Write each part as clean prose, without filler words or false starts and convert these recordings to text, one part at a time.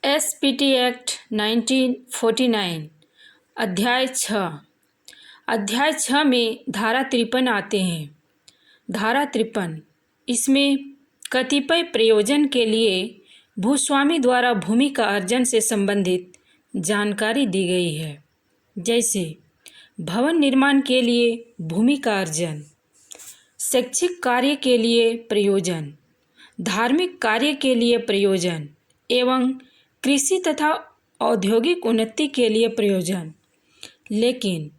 SPT act 1949 अध्याय 6 में धारा 53 आते हैं। धारा 53 इसमें कतिपय प्रयोजन के लिए भूस्वामी द्वारा भूमि का अर्जन से संबंधित जानकारी दी गई है, जैसे भवन निर्माण के लिए भूमि का अर्जन, शैक्षिक कार्य के लिए प्रयोजन, धार्मिक कार्य के लिए प्रयोजन एवं कृषि तथा औद्योगिक उन्नति के लिए प्रयोजन। लेकिन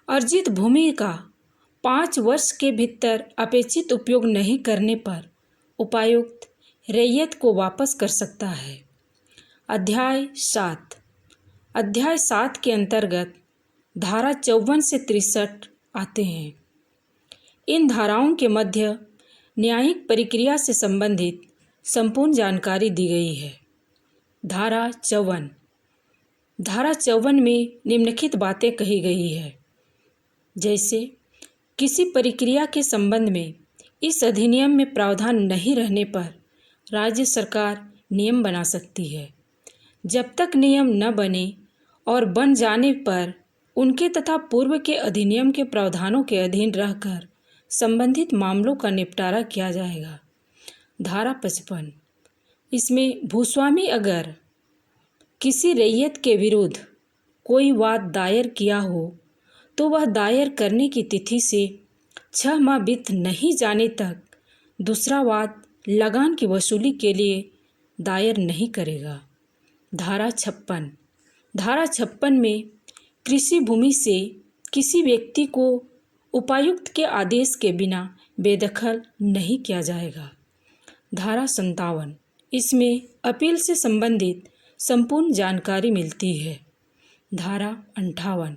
अर्जित भूमि का 5 वर्ष के भीतर अपेक्षित उपयोग नहीं करने पर उपायुक्त रैयत को वापस कर सकता है। अध्याय 7 के अंतर्गत धारा 54 से 63 आते हैं। इन धाराओं के मध्य न्यायिक प्रक्रिया से संबंधित संपूर्ण जानकारी दी गई है। धारा 54 में निम्नलिखित बातें कही गई है, जैसे किसी प्रक्रिया के संबंध में इस अधिनियम में प्रावधान नहीं रहने पर राज्य सरकार नियम बना सकती है। जब तक नियम न बने और बन जाने पर उनके तथा पूर्व के अधिनियम के प्रावधानों के अधीन रहकर संबंधित मामलों का निपटारा किया जाएगा। धारा 55 इसमें भूस्वामी अगर किसी रैयत के विरुद्ध कोई वाद दायर किया हो तो वह दायर करने की तिथि से 6 माह बीत नहीं जाने तक दूसरा वाद लगान की वसूली के लिए दायर नहीं करेगा। धारा 56 में कृषि भूमि से किसी व्यक्ति को उपायुक्त के आदेश के बिना बेदखल नहीं किया जाएगा। धारा 57 इसमें अपील से संबंधित संपूर्ण जानकारी मिलती है। धारा 58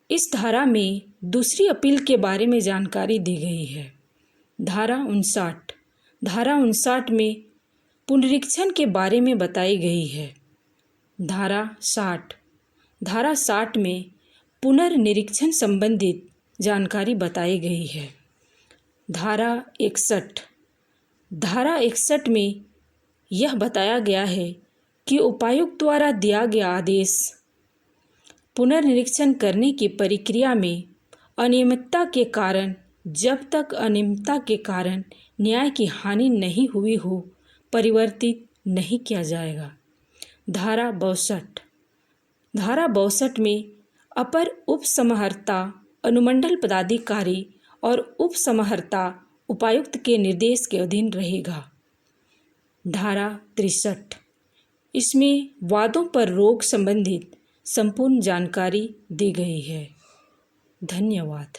इस धारा में दूसरी अपील के बारे में जानकारी दी गई है। धारा 59 में पुनरीक्षण के बारे में बताई गई है। धारा 60 में पुनर्निरीक्षण संबंधित जानकारी बताई गई है। धारा 61 में यह बताया गया है कि उपायुक्त द्वारा दिया गया आदेश पुनर्निरीक्षण करने की प्रक्रिया में अनियमितता के कारण जब तक अनियमितता के कारण न्याय की हानि नहीं हुई हो परिवर्तित नहीं किया जाएगा। धारा 62 में अपर उपसमाहर्ता अनुमंडल पदाधिकारी और उपसमाहर्ता उपायुक्त के निर्देश के अधीन रहेगा। धारा 63 इसमें वादों पर रोक संबंधित संपूर्ण जानकारी दी गई है। धन्यवाद।